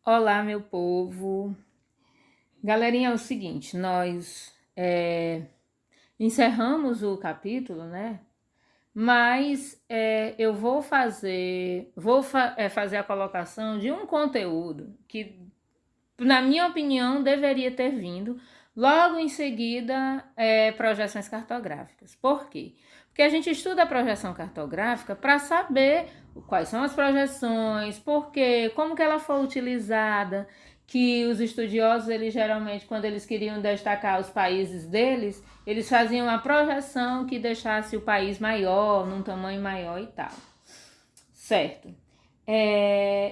Olá, meu povo. Galerinha, é o seguinte, nós encerramos o capítulo, né? Mas eu vou fazer a colocação de um conteúdo que, na minha opinião, deveria ter vindo logo em seguida projeções cartográficas. Por quê? Porque a gente estuda a projeção cartográfica para saber quais são as projeções, por quê, como que ela foi utilizada, que os estudiosos, eles geralmente, quando eles queriam destacar os países deles, eles faziam uma projeção que deixasse o país maior, num tamanho maior e tal. Certo.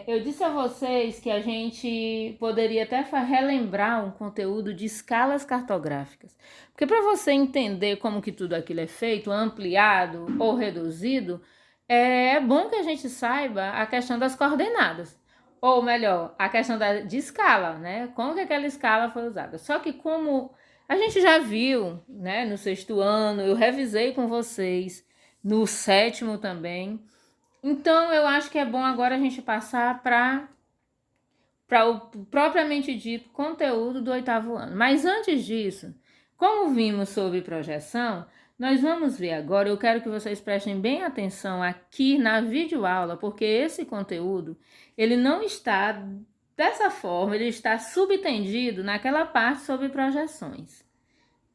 Eu disse a vocês que a gente poderia até relembrar um conteúdo de escalas cartográficas. Porque para você entender como que tudo aquilo é feito, ampliado ou reduzido, é bom que a gente saiba a questão das coordenadas. Ou melhor, a questão de escala, né? Como que aquela escala foi usada. Só que como a gente já viu, né, no sexto ano, eu revisei com vocês, no sétimo também. Então, eu acho que é bom agora a gente passar para o propriamente dito conteúdo do oitavo ano. Mas antes disso, como vimos sobre projeção, nós vamos ver agora, eu quero que vocês prestem bem atenção aqui na videoaula, porque esse conteúdo, ele não está dessa forma, ele está subtendido naquela parte sobre projeções,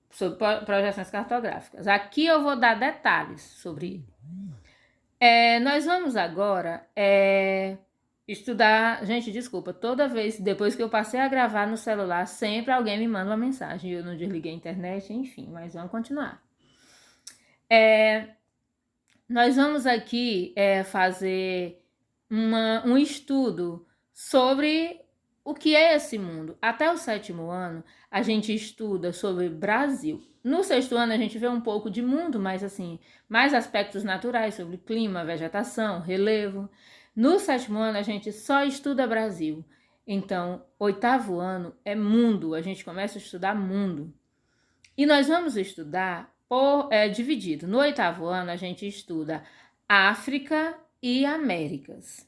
sobre projeções cartográficas. Aqui eu vou dar detalhes sobre ele. Nós vamos agora estudar. Gente, desculpa, toda vez, depois que eu passei a gravar no celular, sempre alguém me manda uma mensagem. Eu não desliguei a internet, enfim, mas vamos continuar. Nós vamos aqui fazer um estudo sobre o que é esse mundo. Até o sétimo ano, a gente estuda sobre Brasil. No sexto ano, a gente vê um pouco de mundo, mas assim, mais aspectos naturais sobre clima, vegetação, relevo. No sétimo ano, a gente só estuda Brasil. Então, oitavo ano é mundo, a gente começa a estudar mundo. E nós vamos estudar dividido. No oitavo ano, a gente estuda África e Américas.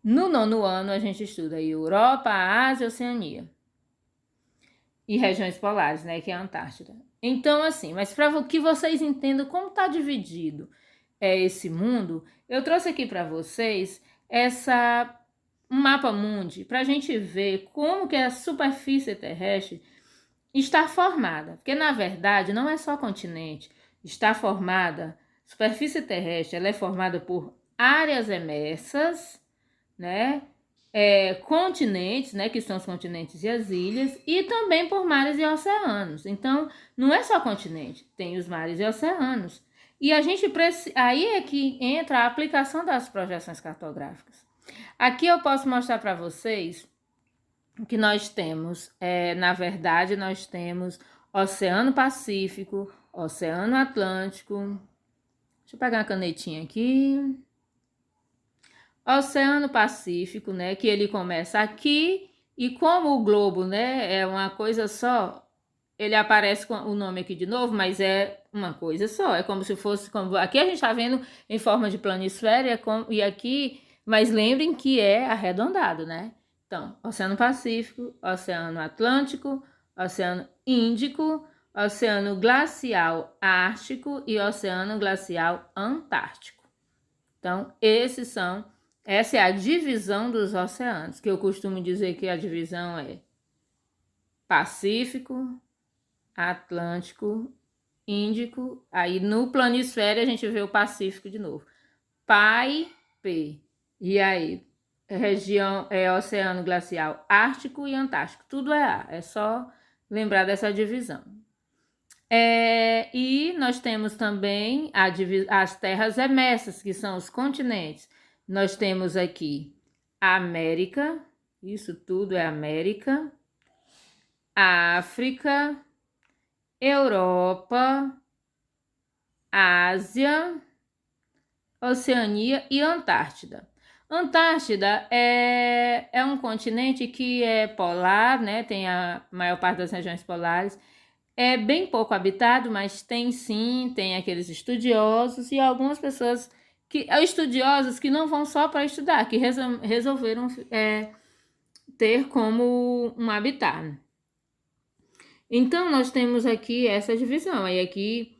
No nono ano, a gente estuda Europa, Ásia e Oceania. E regiões polares, né, que é a Antártida. Então, assim, mas para que vocês entendam como está dividido esse mundo, eu trouxe aqui para vocês um mapa mundi, para a gente ver como que a superfície terrestre está formada. Porque, na verdade, não é só continente. Está formada, superfície terrestre, ela é formada por áreas emersas, né? Continentes, né, que são os continentes e as ilhas, e também por mares e oceanos. Então, não é só continente, tem os mares e oceanos. E a gente aí é que entra a aplicação das projeções cartográficas. Aqui eu posso mostrar para vocês que nós temos, na verdade, nós temos Oceano Pacífico, Oceano Atlântico. Deixa eu pegar uma canetinha aqui. Oceano Pacífico, né, que ele começa aqui, e como o globo, né, é uma coisa só, ele aparece com o nome aqui de novo, mas é uma coisa só, é como se fosse, como aqui a gente está vendo em forma de planisféria, e aqui, mas lembrem que é arredondado, né? Então, Oceano Pacífico, Oceano Atlântico, Oceano Índico, Oceano Glacial Ártico e Oceano Glacial Antártico. Então, essa é a divisão dos oceanos, que eu costumo dizer que a divisão é Pacífico, Atlântico, Índico. Aí no planisfério a gente vê o Pacífico de novo. Pai, P. E aí, região Oceano Glacial Ártico e Antártico. Tudo é A. É só lembrar dessa divisão. E nós temos também as terras emersas, que são os continentes. Nós temos aqui a América, isso tudo é América, África, Europa, Ásia, Oceania e Antártida. Antártida é um continente que é polar, né? Tem a maior parte das regiões polares. É bem pouco habitado, mas tem aqueles estudiosos e algumas pessoas estudiosos que não vão só para estudar, que resolveram ter como um habitat. Então, nós temos aqui essa divisão. Aí aqui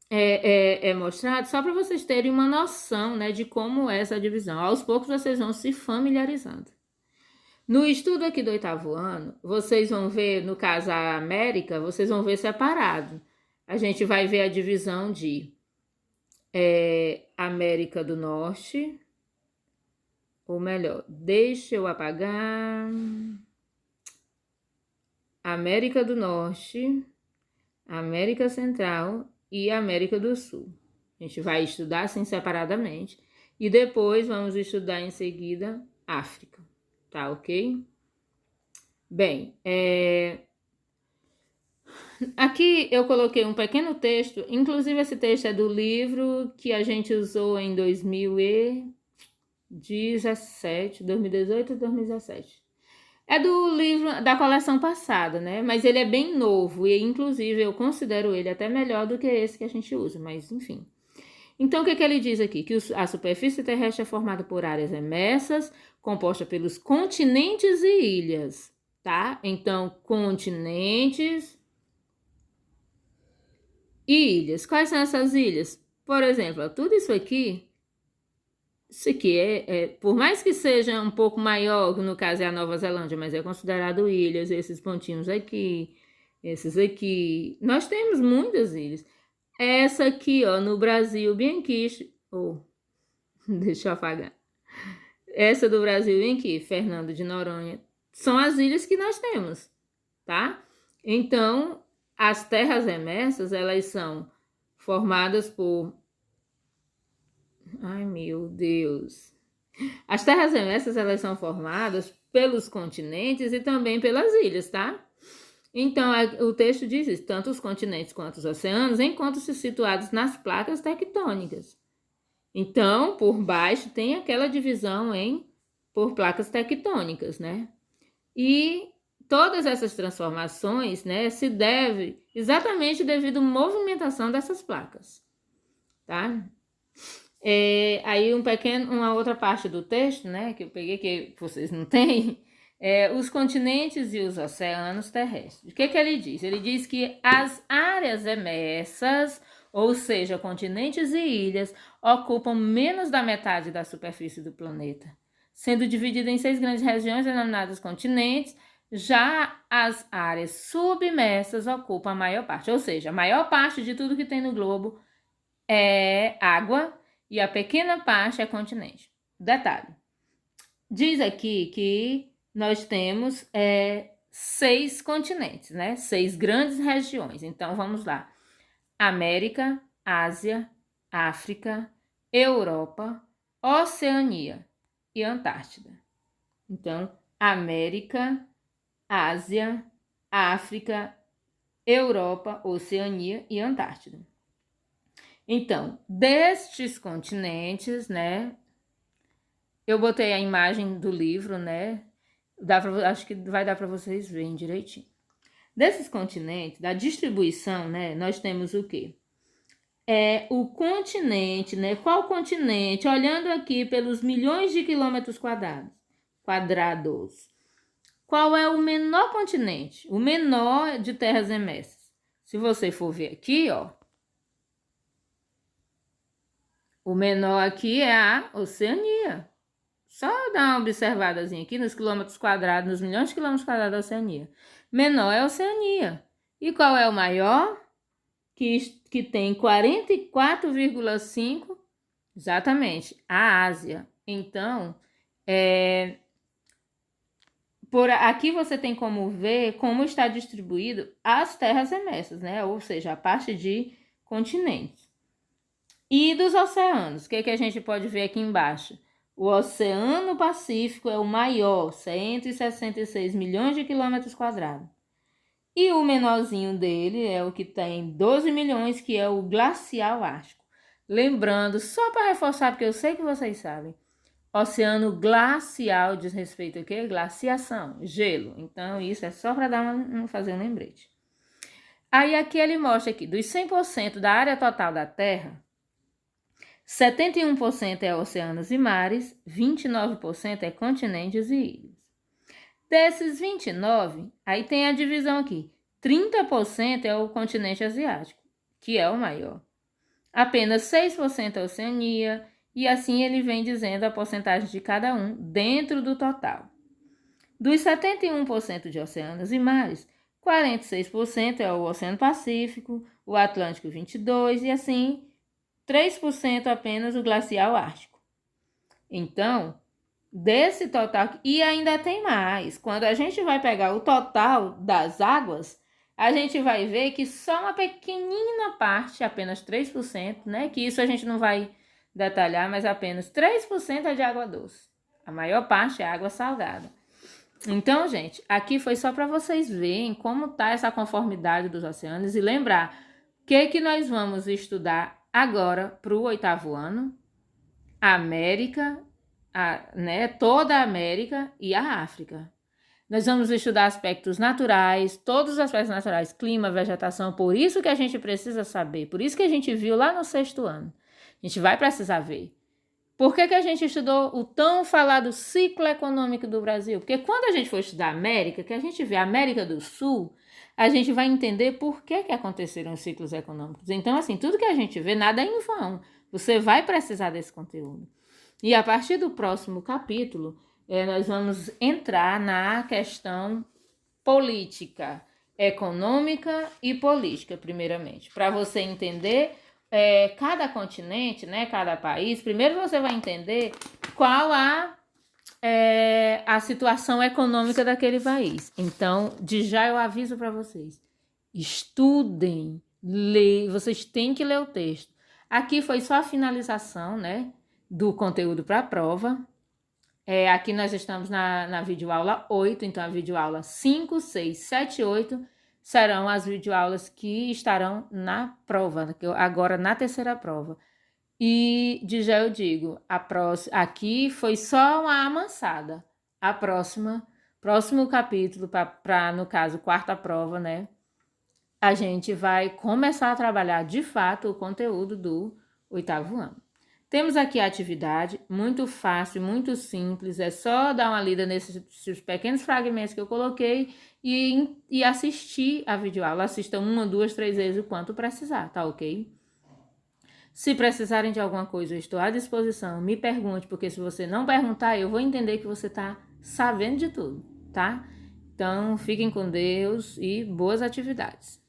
é mostrado só para vocês terem uma noção, né, de como é essa divisão. Aos poucos vocês vão se familiarizando. No estudo aqui do 8º ano, vocês vão ver, no caso a América, vocês vão ver separado. A gente vai ver a divisão de América do Norte, ou melhor, deixa eu apagar. América do Norte, América Central e América do Sul. A gente vai estudar assim separadamente e depois vamos estudar em seguida África, tá ok? Bem, aqui eu coloquei um pequeno texto, inclusive esse texto é do livro que a gente usou em 2018 e 2017. É do livro da coleção passada, né? Mas ele é bem novo e, inclusive, eu considero ele até melhor do que esse que a gente usa, mas enfim. Então, o que ele diz aqui? Que a superfície terrestre é formada por áreas emersas, composta pelos continentes e ilhas, tá? Então, continentes e ilhas. Quais são essas ilhas? Por exemplo, tudo isso aqui por mais que seja um pouco maior, no caso é a Nova Zelândia, mas é considerado ilhas, esses pontinhos aqui, esses aqui. Nós temos muitas ilhas. Essa aqui, ó, no Brasil, bem aqui, deixa eu apagar. Essa do Brasil, bem aqui, Fernando de Noronha, são as ilhas que nós temos, tá? Então, as terras emersas, elas são formadas por... Ai, meu Deus! As terras emersas, elas são formadas pelos continentes e também pelas ilhas, tá? Então, o texto diz isso, tanto os continentes quanto os oceanos encontram-se situados nas placas tectônicas. Então, por baixo tem aquela divisão por placas tectônicas, né? E todas essas transformações, né, se deve exatamente devido à movimentação dessas placas, tá? Aí uma outra parte do texto, né, que eu peguei que vocês não têm, os continentes e os oceanos terrestres. O que ele diz? Ele diz que as áreas emersas, ou seja, continentes e ilhas, ocupam menos da metade da superfície do planeta, sendo dividida em 6 grandes regiões denominadas continentes. Já as áreas submersas ocupam a maior parte, ou seja, a maior parte de tudo que tem no globo é água e a pequena parte é continente. Detalhe, diz aqui que nós temos 6 continentes, né? 6 grandes regiões. Então, vamos lá. América, Ásia, África, Europa, Oceania e Antártida. Então, América, Ásia, África, Europa, Oceania e Antártida. Então, destes continentes, né, eu botei a imagem do livro, né, acho que vai dar para vocês verem direitinho. Desses continentes, da distribuição, né, nós temos o quê? O continente, né, qual continente? Olhando aqui pelos milhões de quilômetros quadrados. Qual é o menor continente? O menor de terras emersas. Se você for ver aqui, ó, o menor aqui é a Oceania. Só dar uma observadazinha aqui nos quilômetros quadrados, nos milhões de quilômetros quadrados da Oceania. Menor é a Oceania. E qual é o maior? Que tem 44,5, exatamente, a Ásia. Então, por aqui você tem como ver como está distribuído as terras emersas, né? Ou seja, a parte de continentes. E dos oceanos, o que a gente pode ver aqui embaixo? O Oceano Pacífico é o maior, 166 milhões de quilômetros quadrados. E o menorzinho dele é o que tem 12 milhões, que é o Glacial Ártico. Lembrando, só para reforçar, porque eu sei que vocês sabem, oceano glacial diz respeito a quê? Glaciação, gelo. Então, isso é só para fazer um lembrete. Aí aqui ele mostra aqui, dos 100% da área total da Terra, 71% é oceanos e mares, 29% é continentes e ilhas. Desses 29, aí tem a divisão aqui. 30% é o continente asiático, que é o maior. Apenas 6% é a Oceania, e assim ele vem dizendo a porcentagem de cada um dentro do total. Dos 71% de oceanos e mares, 46% é o Oceano Pacífico, o Atlântico 22% e assim 3% apenas o glacial ártico. Então, desse total, e ainda tem mais, quando a gente vai pegar o total das águas, a gente vai ver que só uma pequenina parte, apenas 3%, né? Que isso a gente não vai detalhar, mas apenas 3% é de água doce. A maior parte é água salgada. Então, gente, aqui foi só para vocês verem como tá essa conformidade dos oceanos e lembrar que nós vamos estudar agora para o 8º ano, a América, né, toda a América e a África. Nós vamos estudar aspectos naturais, todos os aspectos naturais, clima, vegetação, por isso que a gente precisa saber, por isso que a gente viu lá no 6º ano. A gente vai precisar ver. Por que a gente estudou o tão falado ciclo econômico do Brasil? Porque quando a gente for estudar a América, que a gente vê a América do Sul, a gente vai entender por que aconteceram os ciclos econômicos. Então, assim, tudo que a gente vê, nada é em vão. Você vai precisar desse conteúdo. E a partir do próximo capítulo, nós vamos entrar na questão política, econômica e política, primeiramente, para você entender cada continente, né, cada país. Primeiro você vai entender qual a situação econômica daquele país. Então, de já eu aviso para vocês, estudem, leiam, vocês têm que ler o texto. Aqui foi só a finalização, né, do conteúdo para a prova. Aqui nós estamos na videoaula 8, então a videoaula 5, 6, 7 e 8 serão as videoaulas que estarão na prova, agora na terceira prova. E já eu digo, aqui foi só uma amansada. A próximo capítulo, para no caso, quarta prova, né? A gente vai começar a trabalhar de fato o conteúdo do 8º ano. Temos aqui a atividade, muito fácil, muito simples, é só dar uma lida nesses pequenos fragmentos que eu coloquei e assistir a videoaula. Assista 1, 2, 3 vezes o quanto precisar, tá ok? Se precisarem de alguma coisa, eu estou à disposição, me pergunte, porque se você não perguntar, eu vou entender que você está sabendo de tudo, tá? Então, fiquem com Deus e boas atividades.